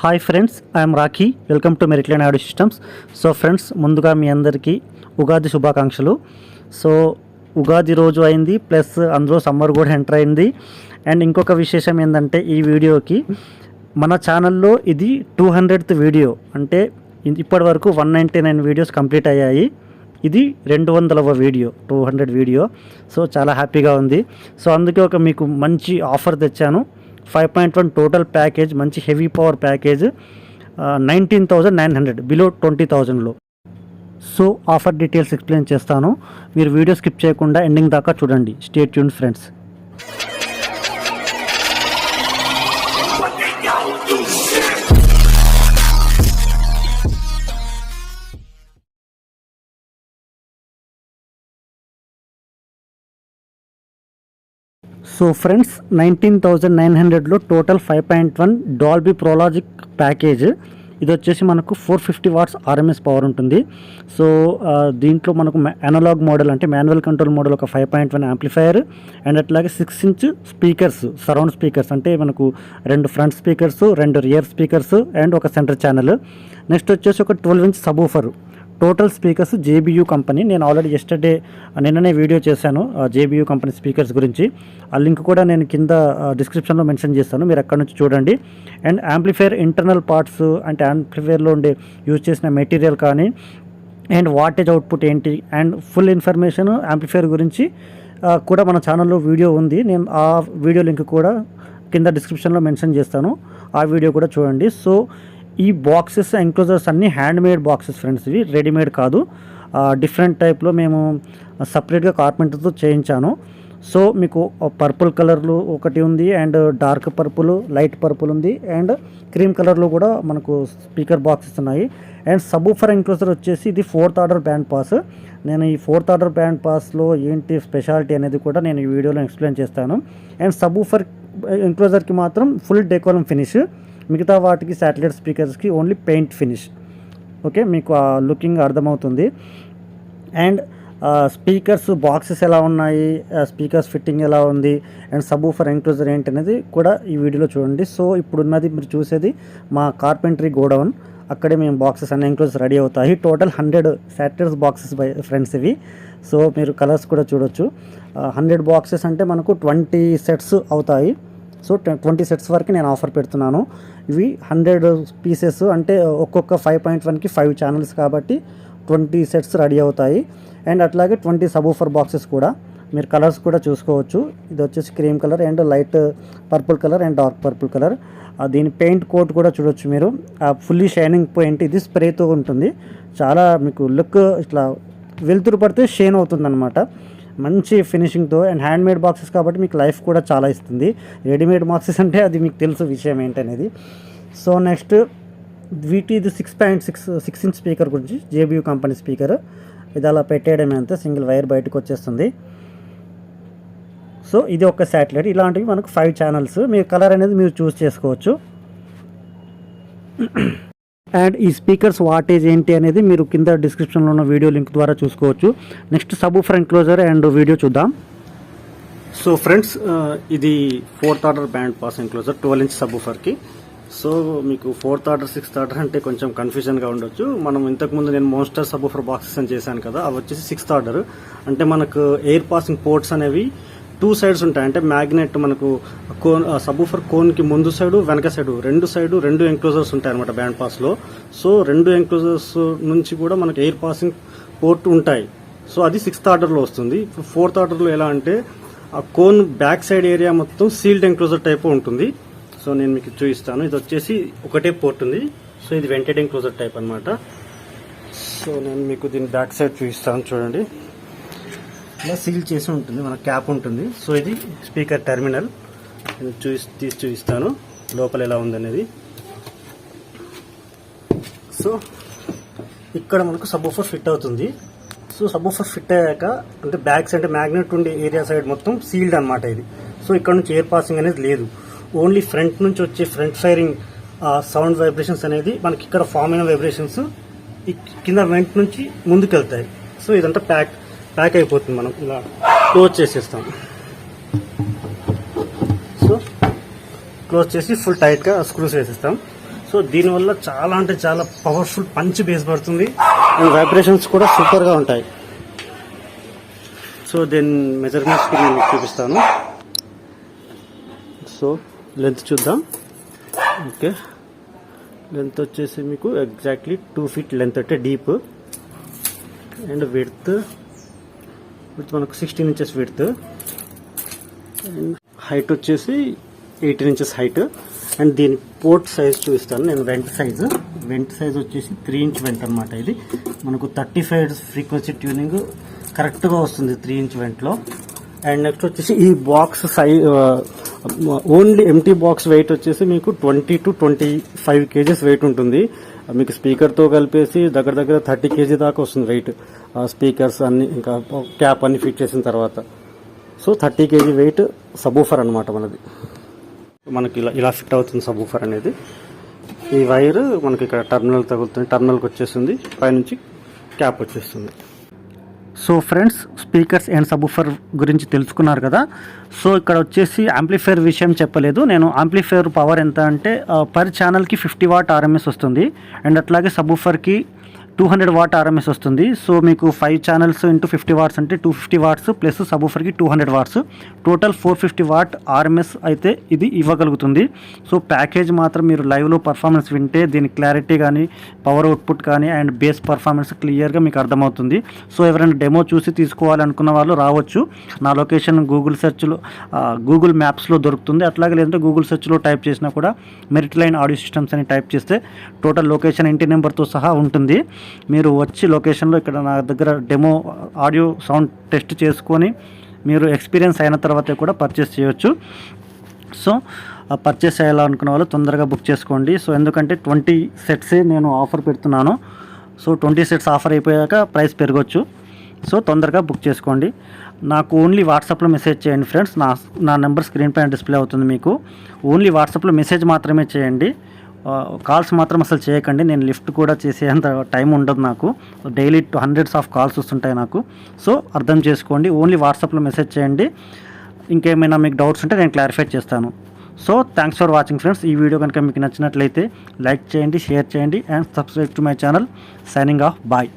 Hi friends, I'm Rakhi. Welcome to Meritline audio systems. So friends, ముందుగా మీ అందరికీ ఉగాది శుభాకాంక్షలు. సో ఉగాది రోజు అయింది, ప్లస్ అందులో సమ్మర్ కూడా ఎంటర్ అయింది. అండ్ ఇంకొక విశేషం ఏంటంటే, ఈ వీడియోకి మన ఛానల్లో ఇది 200th వీడియో. అంటే ఇప్పటి వరకు 199 వీడియోస్ కంప్లీట్ అయ్యాయి. ఇది 200వ వీడియో, 200 వీడియో. సో చాలా హ్యాపీగా ఉంది. సో అందుకే ఒక మీకు మంచి ఆఫర్ తెచ్చాను. 5.1 టోటల్ ప్యాకేజ్, మంచి హెవీ పవర్ ప్యాకేజ్, 19,900 బిలో 20,000లో. సో ఆఫర్ డీటెయిల్స్ ఎక్స్ప్లెయిన్ చేస్తాను. మీరు వీడియో స్కిప్ చేయకుండా ఎండింగ్ దాకా చూడండి. Stay tune friends. So friends, 19,900లో టోటల్ 5.1 డాల్బీ ప్రోలాజిక్ ప్యాకేజ్. ఇది వచ్చేసి మనకు 450 watts RMS పవర్ ఉంటుంది. సో దీంట్లో మనకు అనలాగ్ మోడల్ అంటే మాన్యువల్ కంట్రోల్ మోడల్ ఒక 5.1 యాంప్లిఫైయర్, అండ్ అట్లాగే 6 inch స్పీకర్స్, సరౌండ్ స్పీకర్స్. అంటే మనకు 2 front speakers, 2 rear speakers and ఒక సెంటర్ ఛానల్. నెక్స్ట్ వచ్చేసి ఒక 12 inch subwoofer. Total speakers JBU company. నేను ఆల్రెడీ నిన్ననే వీడియో చేశాను జేబియూ కంపెనీ స్పీకర్స్ గురించి. ఆ లింక్ కూడా నేను కింద డిస్క్రిప్షన్లో మెన్షన్ చేస్తాను, మీరు అక్కడ నుంచి చూడండి. అండ్ యాంప్లిఫైయర్ ఇంటర్నల్ పార్ట్స్, అంటే యాంప్లిఫైయర్లో ఉండే యూజ్ చేసిన మెటీరియల్ కానీ, అండ్ వాటేజ్ అవుట్పుట్ ఏంటి, అండ్ ఫుల్ ఇన్ఫర్మేషన్ యాంప్లిఫైయర్ గురించి కూడా మన ఛానల్లో వీడియో ఉంది. నేను ఆ వీడియో లింక్ కూడా కింద డిస్క్రిప్షన్లో మెన్షన్ చేస్తాను, ఆ వీడియో కూడా చూడండి. సో ఈ బాక్సెస్, ఎంక్లోజర్స్ అన్నీ హ్యాండ్మేడ్ బాక్సెస్ ఫ్రెండ్స్. ఇవి రెడీమేడ్ కాదు, డిఫరెంట్ టైప్లో మేము సపరేట్గా కార్పెంటర్తో చేయించాను. సో మీకు పర్పుల్ కలర్లో ఒకటి ఉంది, and dark purple, light purple ఉంది, అండ్ క్రీమ్ కలర్లో కూడా మనకు స్పీకర్ బాక్సెస్ ఉన్నాయి. అండ్ సబూఫర్ ఎంక్లోజర్ వచ్చేసి ఇది 4th ఆర్డర్ బ్యాండ్ పాస్. నేను ఈ 4th ఆర్డర్ బ్యాండ్ పాస్లో ఏంటి స్పెషాలిటీ అనేది కూడా నేను ఈ వీడియోలో ఎక్స్ప్లెయిన్ చేస్తాను. అండ్ సబూఫర్ ఎంక్లోజర్కి మాత్రం ఫుల్ డెకోరం ఫినిష్, మిగతా వాటికి శాటిలైట్ స్పీకర్స్కి ఓన్లీ పెయింట్ ఫినిష్. ఓకే, మీకు ఆ లుకింగ్ అర్థమవుతుంది. అండ్ స్పీకర్స్ బాక్సెస్ ఎలా ఉన్నాయి, స్పీకర్స్ ఫిట్టింగ్ ఎలా ఉంది, అండ్ సబూఫర్ ఎంక్లోజర్ ఏంటి అనేది కూడా ఈ వీడియోలో చూడండి. సో ఇప్పుడున్నది మీరు చూసేది మా కార్పెంటరీ గోడౌన్. అక్కడే మేము బాక్సెస్ అన్ని ఎంక్లోజర్స్ రెడీ అవుతాయి. టోటల్ 100 శాటిలైట్ బాక్సెస్ ఫ్రెండ్స్ ఇవి. సో మీరు కలర్స్ కూడా చూడొచ్చు. 100 బాక్సెస్ అంటే మనకు 20 సెట్స్ అవుతాయి. సో 20 సెట్స్ వరకు నేను ఆఫర్ పెడుతున్నాను. ఇవి 100 పీసెస్, అంటే ఒక్కొక్క 5.1కి 5 ఛానల్స్ కాబట్టి 20 సెట్స్ రెడీ అవుతాయి. అండ్ అట్లాగే 20 సబూఫర్ బాక్సెస్ కూడా. మీరు కలర్స్ కూడా చూసుకోవచ్చు. ఇది వచ్చేసి cream colour, and light purple colour, and dark purple colour. దీని పెయింట్ కోట్ కూడా చూడొచ్చు మీరు. ఫుల్లీ షైనింగ్ పెయింట్, ఇది స్ప్రేతో ఉంటుంది. చాలా మీకు లుక్ ఇట్లా వెలుతురు పడితే షైన్ అవుతుంది అనమాట, మంచి ఫినిషింగ్తో. అండ్ హ్యాండ్మేడ్ బాక్సెస్ కాబట్టి మీకు లైఫ్ కూడా చాలా ఇస్తుంది. రెడీమేడ్ బాక్సెస్ అంటే అది మీకు తెలుసు విషయం ఏంటనేది. సో నెక్స్ట్ ఇది 6 inch స్పీకర్ గురించి, జేబియూ కంపెనీ స్పీకర్. ఇది అలా పెట్టేయడమే అంతే, సింగిల్ వైర్ బయటకు వచ్చేస్తుంది. సో ఇది ఒక శాటిలైట్. ఇలాంటివి మనకు 5 ఛానల్స్. మీ కలర్ అనేది మీరు చూస్ చేసుకోవచ్చు. అండ్ ఈ స్పీకర్స్ వాటేజ్ ఏంటి అనేది మీరు కింద డిస్క్రిప్షన్లో ఉన్న వీడియో లింక్ ద్వారా చూసుకోవచ్చు. Next subwoofer enclosure and video చూద్దాం. సో ఫ్రెండ్స్, ఇది 4th order band pass enclosure 12 inch సబూఫర్కి. సో మీకు 4th ఆర్డర్ 6th ఆర్డర్ అంటే కొంచెం కన్ఫ్యూజన్గా ఉండొచ్చు. మనం ఇంతకుముందు నేను మోన్స్టర్ సబూఫర్ బాక్సెస్ అని చేశాను కదా, అవి వచ్చేసి 6th ఆర్డర్. అంటే మనకు ఎయిర్ పాసింగ్ పోర్ట్స్ అనేవి 2 sides ఉంటాయి. అంటే మ్యాగ్నెట్ మనకు సబూఫర్ కోన్కి ముందు సైడు, వెనక సైడు, 2 ఎంక్లోజర్స్ ఉంటాయి అనమాట బ్యాండ్ పాస్లో. సో 2 ఎంక్లోజర్స్ నుంచి కూడా మనకు ఎయిర్ పాసింగ్ పోర్ట్ ఉంటాయి. సో అది 6th ఆర్డర్లో వస్తుంది. 4th ఆర్డర్లో ఎలా అంటే ఆ కోన్ బ్యాక్ సైడ్ ఏరియా మొత్తం సీల్డ్ ఎంక్లోజర్ టైప్ ఉంటుంది. సో నేను మీకు చూపిస్తాను. ఇది వచ్చేసి ఒకటే పోర్ట్ ఉంది. సో ఇది వెంటెడ్ ఎంక్లోజర్ టైప్ అనమాట. సో నేను మీకు దీని బ్యాక్ సైడ్ చూపిస్తాను, చూడండి. ఇలా సీల్ చేసి ఉంటుంది, మన క్యాప్ ఉంటుంది. సో ఇది స్పీకర్ టెర్మినల్. నేను తీసి చూపిస్తాను లోపల ఎలా ఉందనేది. సో ఇక్కడ మనకు సబూఫర్ ఫిట్ అవుతుంది. సో సబూఫర్ ఫిట్ అయ్యాక, అంటే బ్యాక్ సైడ్ మ్యాగ్నెట్ ఉండే ఏరియా సైడ్ మొత్తం సీల్డ్ అనమాట ఇది. సో ఇక్కడ నుంచి ఎయిర్ పాసింగ్ అనేది లేదు. ఓన్లీ ఫ్రంట్ నుంచి వచ్చే ఫ్రంట్ ఫైరింగ్ సౌండ్ వైబ్రేషన్స్ అనేది మనకి ఇక్కడ ఫామ్ అయిన వైబ్రేషన్స్ కింద వెంట నుంచి ముందుకు వెళ్తాయి. సో ఇదంతా ప్యాక్ అయిపోతుంది. మనం ఇలా క్లోజ్ చేసేస్తాం. సో క్లోజ్ చేసి ఫుల్ టైట్గా స్క్రూస్ వేసేస్తాం. సో సో దీనివల్ల చాలా అంటే చాలా పవర్ఫుల్ పంచ్ బేస్ పడుతుంది అండ్ వైబ్రేషన్స్ కూడా సూపర్గా ఉంటాయి. సో దీని మెజర్మెంట్స్ నేను చూపిస్తాను. సో లెంత్ చూద్దాం. ఓకే, లెంత్ వచ్చేసి మీకు ఎగ్జాక్ట్లీ 2 feet లెంత్ అంటే డీప్. అండ్ విడ్త్ మనకు 16 inches విడ్త్. అండ్ హైట్ వచ్చేసి 18 inches హైట్. అండ్ దీని పోర్ట్ సైజ్ చూపిస్తాను నేను. వెంట్ సైజ్ వచ్చేసి 3 inch వెంట్ అనమాట. ఇది మనకు 35 ఫ్రీక్వెన్సీ ట్యూనింగ్ కరెక్ట్గా వస్తుంది 3 inch వెంట్లో. అండ్ నెక్స్ట్ వచ్చేసి ఈ box only empty box weight వచ్చేసి మీకు 20 to 25 kgs వెయిట్ ఉంటుంది. మీకు స్పీకర్తో కలిపేసి దగ్గర 30 kg దాకా వస్తుంది వెయిట్. స్పీకర్స్ అన్ని ఇంకా క్యాప్ అన్ని ఫిట్ చేసిన తర్వాత. సో 30 kg వెయిట్ సబూఫర్ అనమాట మనది. మనకి ఇలా ఫిట్ అవుతుంది సబూఫర్ అనేది. ఈ వైర్ మనకి ఇక్కడ టర్మినల్ తగులుతుంది, టర్మినల్కి వచ్చేస్తుంది, పైనుంచి క్యాప్ వచ్చేస్తుంది. So friends, speakers and subwoofer గురించి తెలుసుకున్నారు కదా. సో ఇక్కడ వచ్చేసి యాంప్లిఫైర్ విషయం చెప్పలేదు నేను. యాంప్లిఫైర్ పవర్ ఎంత అంటే పర్ ఛానల్కి 50 watt RMS వస్తుంది. అండ్ అట్లాగే సబూఫర్కి 200 watt RMS వస్తుంది. సో మీకు 5 channels ఇంటూ 50 watts అంటే 250 watts ప్లస్ సబూఫర్కి 200 watts, టోటల్ 450 watt RMS అయితే ఇది ఇవ్వగలుగుతుంది. సో ప్యాకేజ్ మాత్రం మీరు లైవ్లో పర్ఫార్మెన్స్ వింటే దీని క్లారిటీ కానీ పవర్ అవుట్పుట్ కానీ అండ్ బేస్ పర్ఫార్మెన్స్ క్లియర్గా మీకు అర్థమవుతుంది. సో ఎవరైనా డెమో చూసి తీసుకోవాలనుకున్న వాళ్ళు రావచ్చు. నా లొకేషన్ గూగుల్ మ్యాప్స్లో దొరుకుతుంది. అట్లాగే లేదంటే గూగుల్ సెర్చ్లో టైప్ చేసినా కూడా మెరిట్ లైన్ ఆడియో సిస్టమ్స్ అని టైప్ చేస్తే టోటల్ లొకేషన్ ఇంటి నెంబర్తో సహా ఉంటుంది. మీరు వచ్చి లొకేషన్లో ఇక్కడ నా దగ్గర డెమో ఆడియో సౌండ్ టెస్ట్ చేసుకొని మీరు ఎక్స్పీరియన్స్ అయిన తర్వాత కూడా పర్చేస్ చేయొచ్చు. సో పర్చేస్ చేయాలనుకున్న వాళ్ళు తొందరగా బుక్ చేసుకోండి. సో ఎందుకంటే 20 sets నేను ఆఫర్ పెడుతున్నాను. సో 20 sets ఆఫర్ అయిపోయాక ప్రైస్ పెరగవచ్చు. సో తొందరగా బుక్ చేసుకోండి. నాకు ఓన్లీ వాట్సాప్లో మెసేజ్ చేయండి ఫ్రెండ్స్. నా నెంబర్ స్క్రీన్ పైన డిస్ప్లే అవుతుంది మీకు. ఓన్లీ వాట్సాప్లో మెసేజ్ మాత్రమే చేయండి. కాల్స్ మాత్రం అసలు చేయకండి. నేను లిఫ్ట్ కూడా చేసేంత టైం ఉండదు నాకు. డైలీ hundreds of కాల్స్ వస్తుంటాయి నాకు. సో అర్థం చేసుకోండి. ఓన్లీ వాట్సాప్లో మెసేజ్ చేయండి. ఇంకేమైనా మీకు డౌట్స్ ఉంటే నేను క్లారిఫై చేస్తాను. So thanks for watching friends. ఈ వీడియో కనుక మీకు నచ్చినట్లయితే లైక్ చేయండి, షేర్ చేయండి and subscribe to my channel. Signing off. Bye.